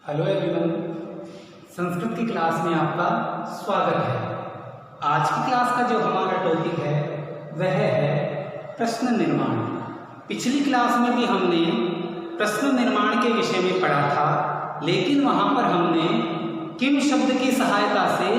Hello everyone, Sanskrit की class में आपका स्वागत है। आज की क्लास का जो हमारा टॉपिक है वह है प्रश्न निर्माण। पिछली क्लास में भी हमने प्रश्न निर्माण के विषय में पढ़ा था, लेकिन वहां पर हमने किम शब्द की सहायता से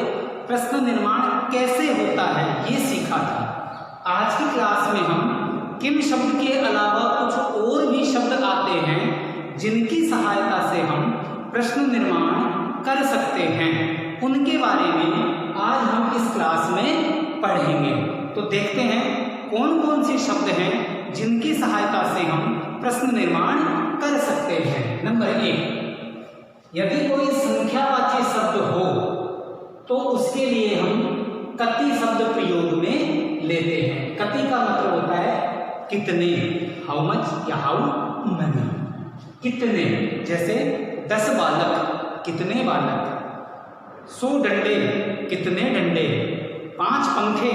प्रश्न निर्माण कैसे होता है ये सीखा था। आज की क्लास में हम किम शब्द के अलावा कुछ और भी शब्द आते हैं जिनकी सहायता से हम प्रश्न निर्माण कर सकते हैं, उनके बारे में आज हम इस क्लास में पढ़ेंगे। तो देखते हैं कौन कौन से शब्द हैं जिनकी सहायता से हम प्रश्न निर्माण कर सकते हैं। नंबर 1, यदि कोई संख्यावाची शब्द हो तो उसके लिए हम कति शब्द प्रयोग में लेते हैं। कति का मतलब होता है कितने, हाउ मच या हाउ मनी। कितने, जैसे 10 बालक, कितने बालक। 100 डंडे, कितने डंडे। 5 पंखे,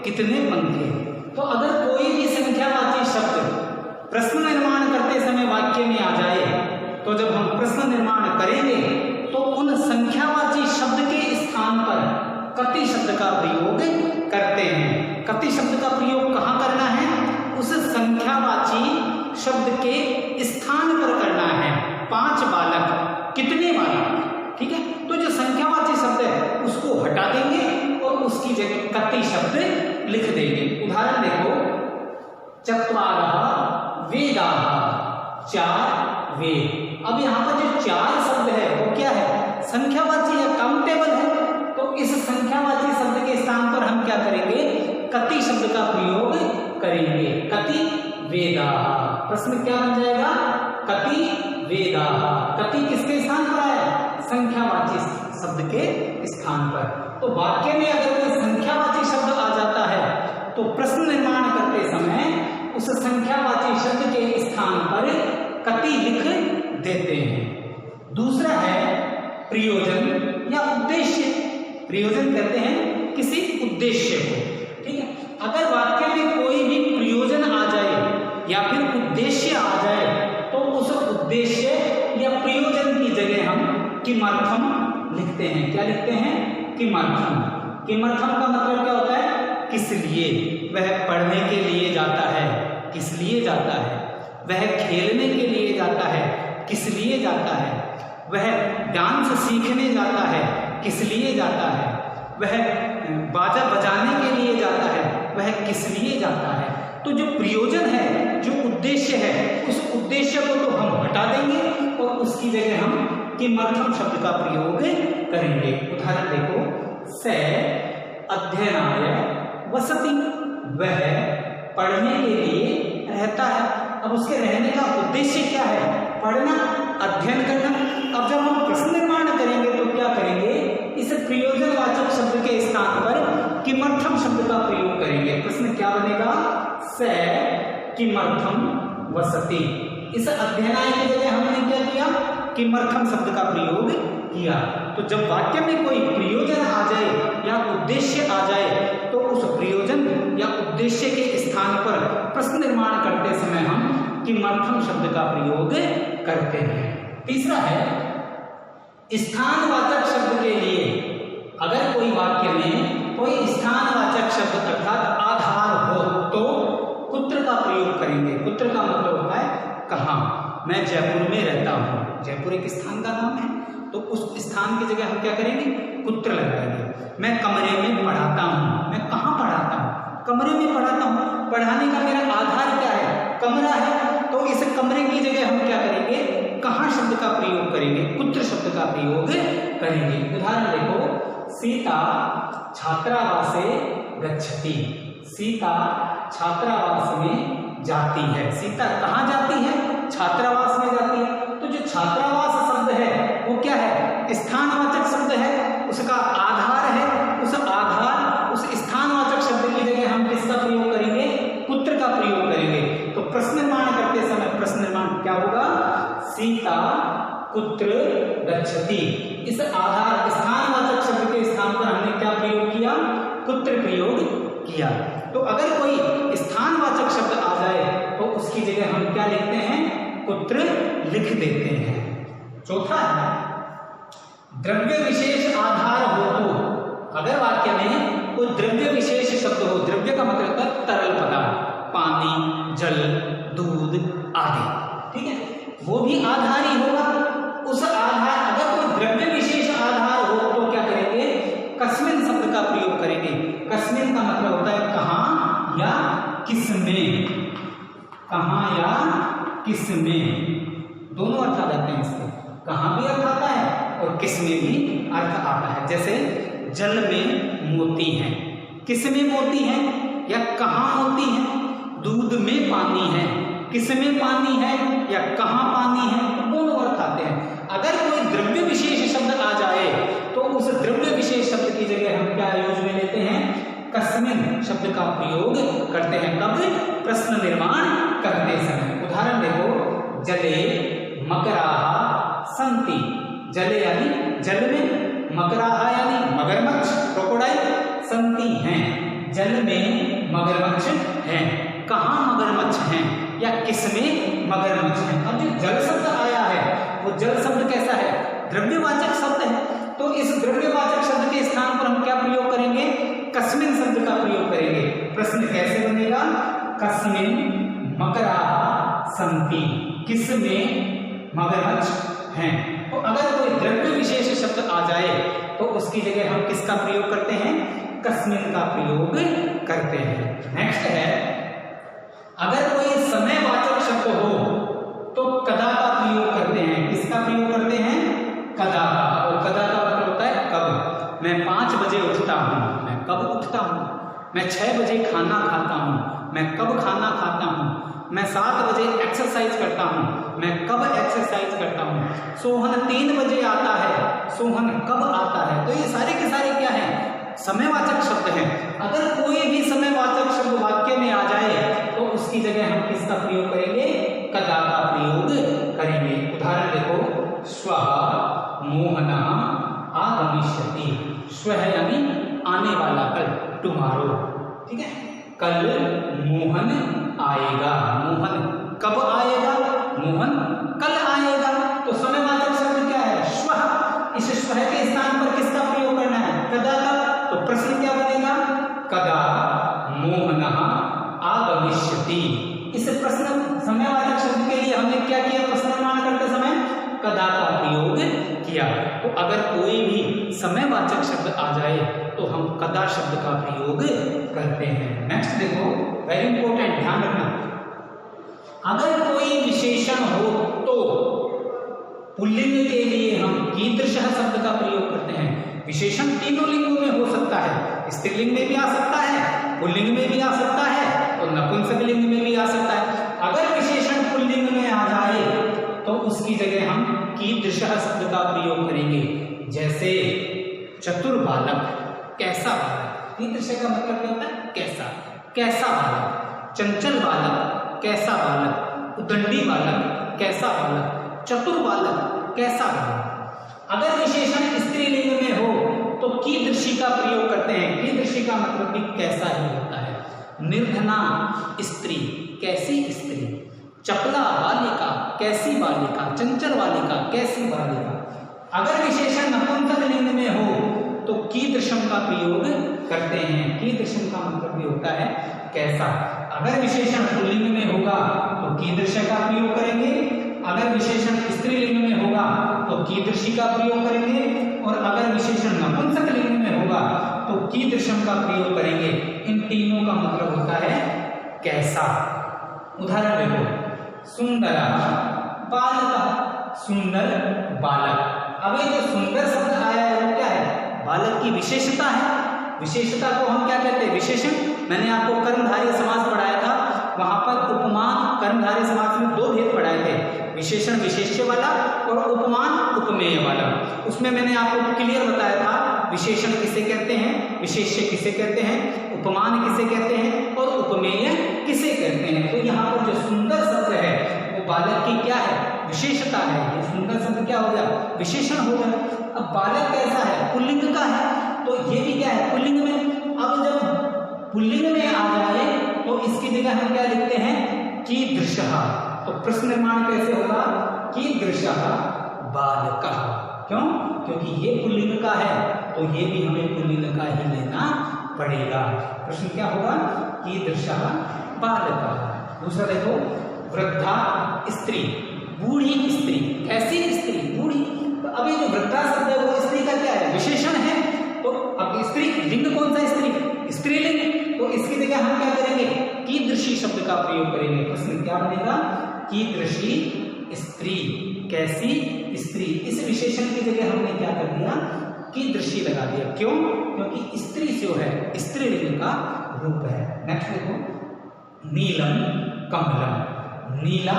कितने पंखे। तो अगर कोई भी संख्यावाची शब्द प्रश्न निर्माण करते समय वाक्य में आ जाए तो जब हम प्रश्न निर्माण करेंगे तो उन संख्यावाची शब्द के स्थान पर कति शब्द का प्रयोग करते हैं। कति शब्द का प्रयोग कहाँ करना है? उस संख्यावाची शब्द के स्थान पर करना है। 5 बालक, कितने बालक, ठीक है। तो जो संख्यावाची शब्द है उसको हटा देंगे और उसकी जगह कति शब्द लिख देंगे। उदाहरण देखो, चत्वारः वेदाः, 4 वेद। अब यहाँ पर जो 4 शब्द है वो क्या है? संख्यावाची है, काउंटेबल है। तो इस संख्यावाची शब्द के स्थान पर हम क्या करेंगे? कति शब्द का प्रयोग करेंगे। कति वेदाः। प्रश्न क्या बन जाएगा? कति वेदाः। कति किसके स्थान पर आया? संख्यावाची शब्द के स्थान पर। तो वाक्य में अगर कोई संख्यावाची शब्द आ जाता है तो प्रश्न निर्माण करते समय उस संख्यावाची शब्द के स्थान पर कति लिख देते हैं। दूसरा है प्रयोजन या उद्देश्य। प्रयोजन कहते हैं किसी उद्देश्य को, ठीक है। अगर वाक्य में कोई भी प्रयोजन आ जाए या फिर उद्देश्य आ जाए तो उस उद्देश्य या प्रयोजन की जगह हम किमर्थम लिखते हैं। क्या लिखते हैं? किमर्थम। किमर्थम का मतलब क्या होता है? किस लिए। वह पढ़ने के लिए जाता है, किस लिए जाता है। वह खेलने के लिए जाता है, किस लिए जाता है। वह डांस सीखने जाता है, किस लिए जाता है। वह बाजा बजाने के लिए जाता है, वह किस लिए जाता है। तो जो प्रयोजन है, जो उद्देश्य है, उस उद्देश्य को तो हम हटा देंगे और उसकी जगह हम किमर्थम शब्द का प्रयोग करेंगे। उदाहरण देखो, स अध्ययनाय वसति। वह पढ़ने के लिए रहता है। अब उसके रहने का उद्देश्य क्या है? पढ़ना, अध्ययन करना। अब जब हम प्रश्न निर्माण करेंगे तो क्या करेंगे? इस प्रयोजनवाचक शब्द के स्थान पर किमर्थम शब्द का प्रयोग करेंगे। प्रश्न क्या बनेगा? स किमर्थम वसति। इस अध्ययनाय की जगह हमने क्या किया? किमर्थम शब्द का प्रयोग किया। तो जब वाक्य में कोई प्रयोजन आ जाए या उद्देश्य आ जाए तो उस प्रयोजन या उद्देश्य के स्थान पर प्रश्न निर्माण करते समय हम किमर्थम शब्द का प्रयोग करते हैं। तीसरा है स्थानवाचक शब्द के लिए। अगर कोई वाक्य में कोई स्थानवाचक शब्द अर्थात आधार हो तो कुत्र का प्रयोग करेंगे। कुत्र का मतलब होता है कहाँ। मैं जयपुर में रहता हूँ, जयपुर एक स्थान का नाम है, तो उस स्थान की जगह हम क्या करेंगे? कुत्र लगाएंगे। मैं कमरे में पढ़ाता हूँ, मैं कहाँ पढ़ाता हूँ? कमरे में पढ़ाता हूँ। पढ़ाने का मेरा आधार क्या है? कमरा है। तो इस कमरे की जगह हम क्या करेंगे? कहाँ शब्द का प्रयोग करेंगे? कुत्र शब्द का प्रयोग करेंगे। उदाहरण देखो, सीता छात्रावासे गच्छति। सीता छात्रावास में जाती है। सीता कहाँ जाती है? छात्रावास में जाती है। तो जो छात्रावास शब्द है वो क्या है? स्थानवाचक शब्द है, उसका आधार है। उस आधार, उस स्थानवाचक शब्द की जगह हम किसका प्रयोग करेंगे? कुत्र का प्रयोग करेंगे। तो प्रश्न निर्माण करते समय प्रश्न निर्माण क्या होगा? सीता कुत्र गच्छति। इस आधार स्थानवाचक शब्द के स्थान पर हमने क्या प्रयोग किया? कुत्र प्रयोग किया। तो अगर कोई स्थानवाचक शब्द आ जाए तो उसकी जगह हम क्या लिखते हैं? कुत्र लिख देते हैं। चौथा है द्रव्य विशेष आधार हो तो, अगर वाक्य में कोई द्रव्य विशेष शब्द हो, द्रव्य का मतलब होता है तरल पदार्थ, पानी, जल, दूध आदि, ठीक है, वो भी आधार ही होगा। उस आधार, अगर कोई द्रव्य विशेष आधार हो तो क्या करेंगे, कस्मिन शब्द का प्रयोग करेंगे। कस्मिन का मतलब होता है कहां या किसमें, कहां या किसमें, दोनों अर्थ आ जाते हैं इसके, कहां भी अर्थ आता है और किस में भी अर्थ आता है। जैसे जल में मोती है, किस में मोती है या कहां मोती है, दूध में पानी है, किस में पानी है या कहां पानी है, तो दोनों अर्थ आते हैं। अगर कोई द्रव्य विशेष शब्द आ जाए तो उस द्रव्य विशेष शब्द की जगह हम क्या यूज में लेते हैं, कस्मिन शब्द का प्रयोग करते हैं। कब, प्रश्न निर्माण करते समय। उदाहरण देखो, जले मकराहा संति, जले यानी जल में, मकराहा यानी मगरमच्छ, क्रोकोडाइल, संति हैं, जल में मगरमच्छ हैं। कहां मगरमच्छ हैं या किसमें मगरमच्छ हैं। अब जो जल शब्द आया है वो जल शब्द कैसा है, द्रव्यवाचक शब्द है, तो इस द्रव्यवाचक शब्द के स्थान पर हम क्या प्रयोग करेंगे, कस्मिन शब्द का प्रयोग करेंगे। प्रश्न कैसे बनेगा, कस्मिन मकराहा संति, किसमें मगरमच्छ हैं। तो अगर कोई द्रव्य विशेष शब्द आ जाए तो उसकी जगह हम किसका प्रयोग करते हैं, कस्मिन का प्रयोग करते हैं। नेक्स्ट है, अगर कोई समयवाचक शब्द हो तो कदा का प्रयोग करते हैं। किसका प्रयोग करते हैं, कदा का। और कदा का मतलब होता है कब। मैं 5 बजे उठता हूं, मैं कब उठता हूं। मैं 6 बजे खाना खाता हूं, मैं कब खाना खाता हूं। मैं 7 बजे एक्सरसाइज करता हूं, मैं कब एक्सरसाइज करता हूं। सोहन 3 बजे आता है, सोहन कब आता है। तो ये सारे के सारे क्या है, समयवाचक शब्द हैं। अगर कोई भी समयवाचक शब्द वाक्य में आ जाए तो उसकी जगह हम किसका प्रयोग करेंगे, कदा का प्रयोग करेंगे। उदाहरण देखो, श्वः मोहनः आगमिष्यति, श्वः यानी आने वाला, कल, टुमारो, ठीक है, कल मोहन आएगा। मोहन कब आएगा, मोहन कल आएगा। तो समयवाचक शब्द क्या है, श्वः। इस श्वः के स्थान पर किसका प्रयोग करना है, कदा का। तो प्रश्न क्या बनेगा, कदा मोहनः आगमिष्यति। इस प्रश्न समयवाचक शब्द के लिए हमने क्या किया, प्रश्न निर्माण करते समय कदा का प्रयोग किया। तो अगर कोई भी समयवाचक शब्द आ जाए तो हम कदा शब्द का प्रयोग करते हैं। नेक्स्ट देखो, वेरी इंपॉर्टेंट, ध्यान रखना, अगर कोई विशेषण हो तो पुल्लिंग के लिए हम कीदृश शब्द का प्रयोग करते हैं। विशेषण तीनों लिंगों में हो सकता है, स्त्रीलिंग में भी आ सकता है, पुल्लिंग में भी आ सकता है और नपुंसकलिंग में भी आ सकता है। अगर विशेषण पुल्लिंग में आ जाए तो उसकी जगह हम कीदृश शब्द का प्रयोग करेंगे। जैसे चतुर बालक, कैसा बालक, कीदृश का मतलब क्या होता है, कैसा, कैसा बालक। चंचल बालक, कैसा बालक। उदंडी बालक, कैसा बालक। चतुर बालक, कैसा बालक। अगर विशेषण स्त्रीलिंग में हो तो कीदृशी का प्रयोग करते हैं। कीदृशी का मतलब भी कैसा ही होता है। निर्धना स्त्री, कैसी स्त्री। चपला बालिका, कैसी बालिका। चंचल बालिका, कैसी बालिका। अगर विशेषण नपुंसकलिंग में हो तो कीदृशम का प्रयोग करते हैं। कीदृशम का मतलब भी होता है कैसा। अगर विशेषण पुल्लिंग में होगा तो कीदृश का प्रयोग करेंगे। अगर विशेषण स्त्रीलिंग में होगा तो कीदृशी का प्रयोग करेंगे। और अगर विशेषण नपुंसकलिंग में होगा तो कीदृशम का प्रयोग करेंगे। इन तीनों का मतलब होता है कैसा। उदाहरण देखो, सुंदर बालक, सुंदर बालक। अब ये जो सुंदर शब्द आया है वो क्या है, बालक की विशेषता है। विशेषता को हम क्या कहते हैं, विशेषण। मैंने आपको कर्मधारय समास पढ़ाया था, वहां पर उपमान कर्मधारय समास में 2 भेद पढ़ाए थे, विशेषण विशेष्य वाला और उपमान उपमेय वाला। उसमें मैंने आपको क्लियर बताया था विशेषण किसे कहते हैं, विशेष्य किसे कहते हैं, उपमान किसे कहते हैं और उपमेय किसे कहते हैं। तो यहाँ पर जो सुंदर शब्द है वो बालक की क्या है, विशेषता है। ये सुंदर शब्द क्या हो गया, विशेषण हो गया। अब बालक कैसा है, पुल्लिंग का है, तो ये भी क्या है, पुल्लिंग में। अब जब पुल्लिंग में आ जाए तो इसकी जगह हम क्या लिखते हैं, कीदृशः। तो प्रश्न निर्माण कैसे होगा, कीदृशः बालकः। क्यों? क्योंकि ये पुल्लिंग का है तो ये भी हमें पुल्लिंग का ही लेना पड़ेगा। प्रश्न क्या होगा? कीदृशः बालकः। दूसरा देखो, वृद्धा स्त्री, बूढ़ी स्त्री। कैसी स्त्री? बूढ़ी। तो अभी जो वृद्धा शब्द है वो स्त्री का क्या है? विशेषण है। तो अब स्त्री लिंग कौन सा? स्त्री, स्त्रीलिंग। तो इसकी जगह हम क्या करेंगे? कीदृशी शब्द का प्रयोग करेंगे। प्रश्न क्या बनेगा? कीदृशी स्त्री, कैसी स्त्री। इस विशेषण की जगह हमने क्या कर दिया? कीदृशी लगा दिया। क्यों? क्योंकि स्त्री जो है स्त्रीलिंग का रूप है। नेक्स्ट देखो, नीलम कमलम। नीला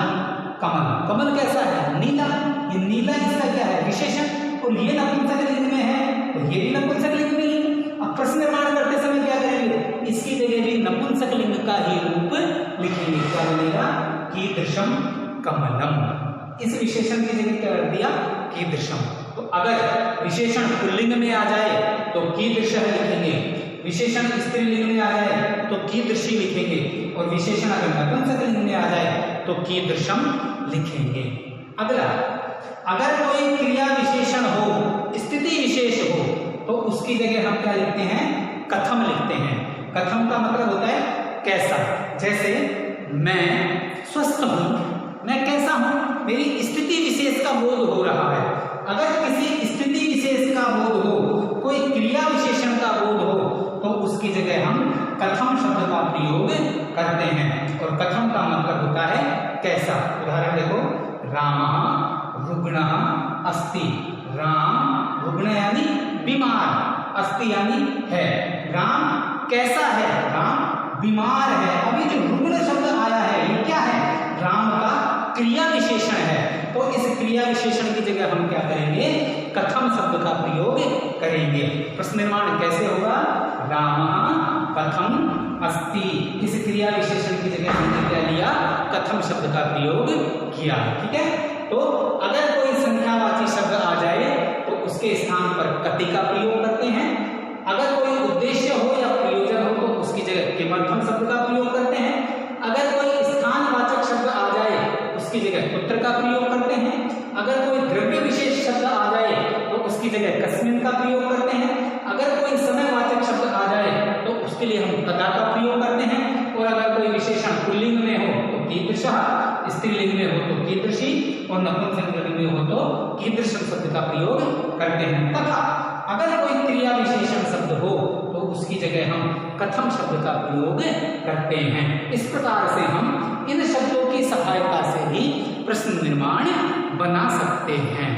कमल, कमल कैसा है? नीला। ये नीला इसका क्या है? विशेषण। और ये नपुंसक लिंग में है तो ये भी नपुंसक लिंग में ही। अब प्रश्न निर्माण करते समय क्या करेंगे? इसकी जगह भी नपुंसक लिंग का ही रूप लिखेंगे। क्या बनेगा? कीदृशम कमलम। इस विशेषण की जगह क्या कर दिया? कीदृशम। तो अगर विशेषण पुल्लिंग में आ जाए तो कीदृशः लिखेंगे, विशेषण स्त्रीलिंग में आ जाए तो कीदृशी लिखेंगे, और विशेषण अगर नपुंसक लिंग में आ जाए तो कीदृशम लिखेंगे। अगला, अगर कोई क्रिया विशेषण हो, स्थिति विशेष हो, तो उसकी जगह हम क्या लिखते हैं? कथम लिखते हैं। कथम का मतलब होता है कैसा। जैसे मैं स्वस्थ हूं, मैं कैसा हूं? मेरी स्थिति विशेष का बोध हो रहा है। अगर किसी स्थिति विशेष का बोध हो, कोई क्रिया विशेषण का बोध हो, तो उसकी जगह हम कथम शब्द का प्रयोग करते हैं। और कथम का मतलब होता है कैसा। उदाहरण देखो, रामः रुग्णः अस्ति। राम रुग्ण यानी बीमार, अस्ति यानी है। राम कैसा है? राम बीमार है। अभी जो रुग्ण शब्द आया है ये क्या है? राम का क्रिया विशेषण है। तो इस क्रिया विशेषण की जगह हम क्या करेंगे? कथम शब्द का प्रयोग करेंगे। प्रश्न निर्माण कैसे होगा? रामः कथम अस्ति। इस क्रिया विशेषण की जगह हमने क्या लिया? कथम शब्द का प्रयोग किया। ठीक है। तो अगर कोई संख्यावाची शब्द आ जाए तो उसके स्थान पर कति का प्रयोग करते हैं। अगर कोई उद्देश्य हो या प्रयोजन हो तो उसकी जगह किमर्थम शब्द का प्रयोग करते हैं। अगर कोई स्थानवाचक शब्द आ जाए उसकी जगह पुत्र का प्रयोग करते हैं। अगर कोई द्रव्य विशेष शब्द आ जाए तो उसकी जगह कस्मिन का प्रयोग करते हैं। अगर कोई समयवाचक शब्द आ जाए तो उसके लिए हम तथा का प्रयोग करते हैं। और अगर कोई विशेषण पुल्लिंग में हो तो कीदृशः, स्त्रीलिंग में हो तो कीदृशी, और नपुंसक लिंग में हो तो कीदृशम शब्द का प्रयोग करते हैं। तथा अगर कोई क्रिया विशेषण शब्द हो तो उसकी जगह हम कथम शब्द का प्रयोग करते हैं। इस प्रकार से हम इन शब्दों की सहायता से ही प्रश्न निर्माण बना सकते हैं।